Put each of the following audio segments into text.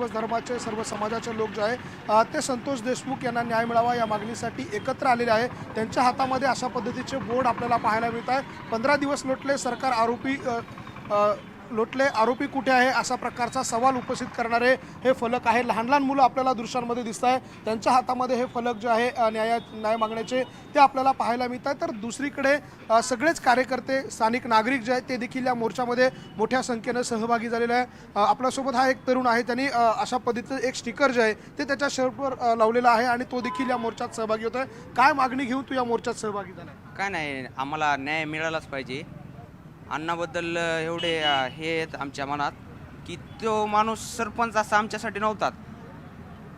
सर्व धर्माचे सर्व समाजाचे लोक जे आहे ते संतोष देशमुख यांना न्याय मिळावा या मागणीसाठी एकत्र आलेले आहे। त्यांच्या हातामध्ये अशा पद्धतीचे बोर्ड आपल्याला पाहायला मिळत आहे। 15 दिवस लोटले, सरकार आरोपी कुठे आहे अशा प्रकारचा सवाल उपस्थित करणारे हे फलक आहे। लहान लहान मुलं आपल्याला दृश्यांमध्ये दिसत आहे, त्यांच्या हातामध्ये हे फलक जे आहे न्याय मागण्याचे ते आपल्याला पाहायला मिळत आहे। तर दुसरीकडे सगळेच कार्यकर्ते स्थानिक नागरिक जे आहेत ते देखील या मोर्चामध्ये मोठ्या संख्येने सहभागी झालेले आहे। आपल्यासोबत हा एक तरुण आहे, त्यांनी अशा पद्धतीचं एक स्टिकर जे आहे ते त्याच्या शर्टवर लावलेलं आहे आणि तो देखील या मोर्चात सहभागी होतोय। काय मागणी घेऊन तू या मोर्चात सहभागी झालाय? काय नाही, आम्हाला न्याय मिळालाच पाहिजे। अण्णाबद्दल एवढे हे आहेत आमच्या मनात की तो माणूस सरपंच असा आमच्यासाठी नव्हता,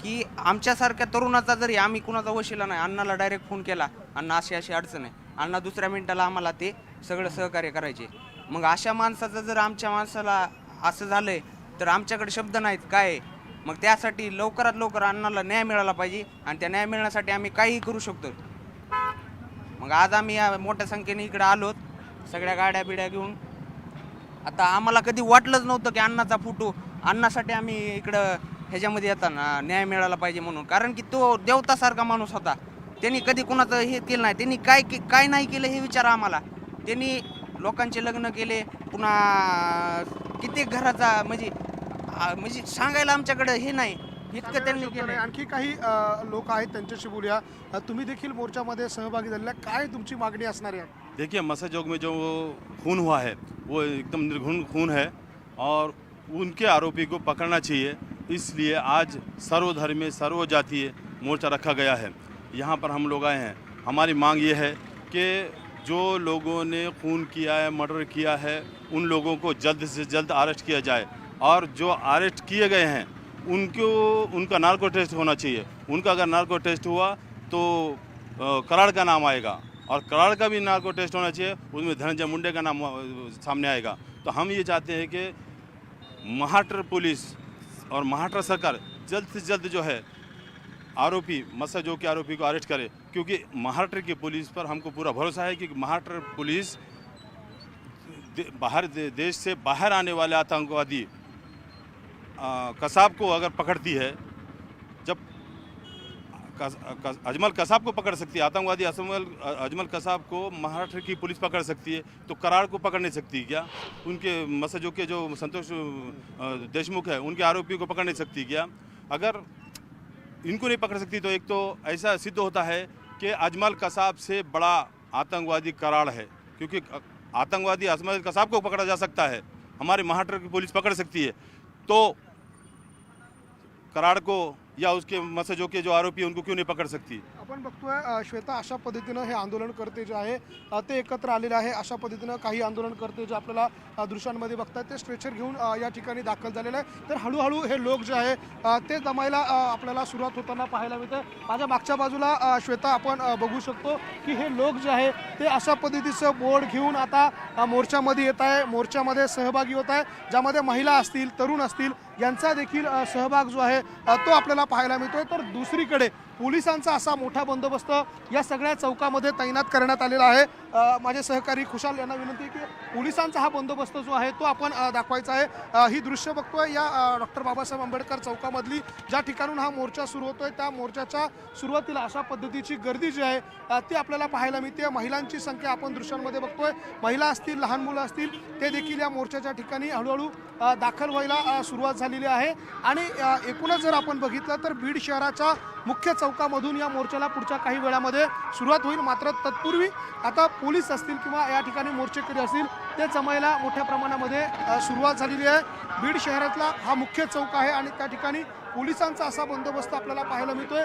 की आमच्यासारख्या तरुणाचा जरी आम्ही कुणाचा वशिला नाही, अण्णाला डायरेक्ट फोन केला, अण्णा अशी अशी अडचण आहे, अण्णा दुसऱ्या मिनिटाला आम्हाला ते सगळं सहकार्य करायचे। मग अशा माणसाचं जर आमच्या माणसाला असं झालंय तर आमच्याकडे शब्द नाहीत काय। मग त्यासाठी लवकरात लवकर अण्णाला न्याय मिळाला पाहिजे आणि त्या न्याय मिळण्यासाठी आम्ही काहीही करू शकतो। मग आज आम्ही या मोठ्या संख्येने इकडे आलोत, सगळ्या गाड्या बिड्या घेऊन। आता आम्हाला कधी वाटलंच नव्हतं की अण्णाचा फोटो, अण्णासाठी आम्ही इकडं ह्याच्यामध्ये येताना न्याय मिळाला पाहिजे म्हणून, कारण की तो देवतासारखा माणूस होता। त्यांनी कधी कुणाचं हे केलं नाही, त्यांनी काय नाही केलं हे विचारा आम्हाला। त्यांनी लोकांचे लग्न केले, पुन्हा कित्येक घराचा म्हणजे सांगायला आमच्याकडे हे नाही, इतकं त्यांनी केलं। आणखी काही लोक आहेत, त्यांच्याशी बोलूया। तुम्ही देखील मोर्चामध्ये सहभागी झालेला, काय तुमची मागणी असणार आहे? देखिए, मस्जिद में जो खून हुआ है वो एकदम निर्घुण खून है और उनके आरोपी को पकड़ना चाहिए। इसलिए आज सर्वधर्मीय सर्वजातीय मोर्चा रखा गया है। यहाँ पर हम लोग आए हैं। हमारी मांग ये है कि जो लोगों ने खून किया है, मर्डर किया है, उन लोगों को जल्द से जल्द अरेस्ट किया जाए और जो अरेस्ट किए गए हैं उनका नार्को टेस्ट होना चाहिए। उनका अगर नार्को टेस्ट हुआ तो कराड़ का नाम आएगा और कराड़ का भी नार्को टेस्ट होना चाहिए, उसमें धनंजय मुंडे का नाम सामने आएगा। तो हम ये चाहते हैं कि महाराष्ट्र पुलिस और महाराष्ट्र सरकार जल्द से जल्द जो है आरोपी मस्जिदों के आरोपी को अरेस्ट करे, क्योंकि महाराष्ट्र की पुलिस पर हमको पूरा भरोसा है कि महाराष्ट्र पुलिस देश से बाहर आने वाले आतंकवादी कसाब को अगर पकड़ती है, जब अजमल कसाब को पकड़ सकती है, आतंकवादी अजमल कसाब को महाराष्ट्र की पुलिस पकड़ सकती है, तो कराड़ को पकड़ नहीं सकती क्या? उनके मस्जिदों के जो संतोष देशमुख है उनके आरोपी को पकड़ नहीं सकती क्या? अगर इनको नहीं पकड़ सकती तो एक तो ऐसा सिद्ध होता है कि अजमल कसाब से बड़ा आतंकवादी कराड़ है, क्योंकि आतंकवादी अजमल कसाब को पकड़ा जा सकता है, हमारे महाराष्ट्र की पुलिस पकड़ सकती है, तो कराड़ को या उसके मस्जिदों के जो आरोपी हैं उनको क्यों नहीं पकड़ सकती? आपण बघतोय श्वेता, अशा पद्धतीनं हे आंदोलनकर्ते जे आहे ते एकत्र आलेले आहे। अशा पद्धतीनं काही आंदोलनकर्ते जे आपल्याला दृश्यांमध्ये बघतात ते स्ट्रेचर घेऊन या ठिकाणी दाखल झालेले आहे। तर हळूहळू हे लोक जे आहे ते जमायला आपल्याला सुरुवात होताना पाहायला मिळतं। माझ्या मागच्या बाजूला श्वेता आपण बघू शकतो की हे लोक जे आहे ते अशा पद्धतीचं बोर्ड घेऊन आता मोर्चामध्ये येत आहे, मोर्चामध्ये सहभागी होत आहे, ज्यामध्ये महिला असतील, तरुण असतील यांचा देखील सहभाग जो आहे तो आपल्याला पाहायला मिळतोय। तर दुसरीकडे पोलिसांचा असा मोठा बंदोबस्त या सगळ्या चौकामध्ये तैनात करण्यात आलेला आहे। माझे सहकारी खुशाल यांना विनंती की पोलिसांचा हा बंदोबस्त जो आहे तो आपण दाखवायचा आहे। ही दृश्य बघतोय या डॉक्टर बाबासाहेब आंबेडकर चौकामधली, ज्या ठिकाणून हा मोर्चा सुरू होतोय त्या मोर्चाच्या सुरुवातीला अशा पद्धतीची गर्दी जी आहे ती आपल्याला पाहायला मिळते। महिलांची संख्या आपण दृश्यांमध्ये बघतोय, महिला असतील, लहान मुलं असतील, ते देखील या मोर्चाच्या ठिकाणी हळूहळू दाखल व्हायला सुरुवात झालेली आहे। आणि एकूणच जर आपण बघितलं तर बीड शहराच्या मुख्य चौकामधून या मोर्चाला पुढच्या काही वेळामध्ये सुरुवात होईल। मात्र तत्पूर्वी आता पोलीस असतील किंवा या ठिकाणी मोर्चेकरी असतील ते जमायला मोठ्या प्रमाणामध्ये सुरुवात झालेली आहे। बीड शहरातला हा मुख्य चौक आहे आणि त्या ठिकाणी पोलिसांचा असा बंदोबस्त आपल्याला पाहायला मिळतोय।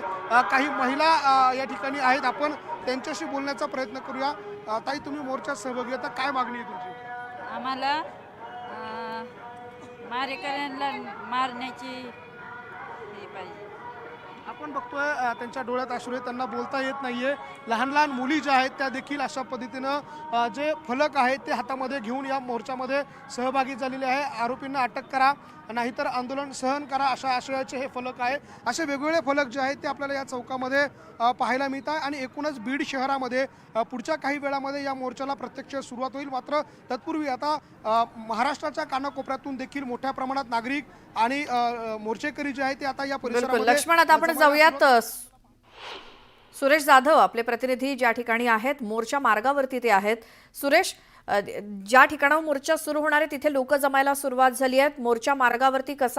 काही महिला या ठिकाणी आहेत, आपण त्यांच्याशी बोलण्याचा प्रयत्न करूया। ताई, तुम्ही मोर्चात सहभागी आता काय मागणी आहे तुमची? आम्हाला मारेकऱ्यांना मारण्याची हे पाहिजे, आपण बघतोय त्यांच्या डोळ्यात अश्रू आहे, त्यांना बोलता येत नाहीये. लहान लहान मुली ज्या आहेत त्या देखील अशा पद्धतीनं जे फलक आहेत ते हातामध्ये घेऊन या मोर्चामध्ये सहभागी झालेले आहे. आरोपींना अटक करा नाहीतर आंदोलन सहन करा अशा आशयाचे हे फलक आहे. असे वेगवेगळे फलक जे आहेत ते आपल्याला या चौकामध्ये पाहायला मिळत आहे. आणि एकूणच बीड शहरामध्ये पुढच्या काही वेळामध्ये या मोर्चाला प्रत्यक्ष सुरुवात होईल. मात्र तत्पूर्वी आता महाराष्ट्राच्या कानाकोपऱ्यातून देखील मोठ्या प्रमाणात नागरिक आणि मोर्चेकरी जे आहेत ते आता या परिसरामध्ये लक्ष्मण, आता आपण जाऊयात सुरेश जाधव आपले प्रतिनिधी ज्या ठिकाणी आहेत, मोर्चा मार्गावरती ते आहेत. सुरेश, ज्या ठिकाणावर मोर्चा सुरू होणार आहे तिथे लोक जमायला सुरुवात झाली आहे. मोर्चा मार्गावरती कसा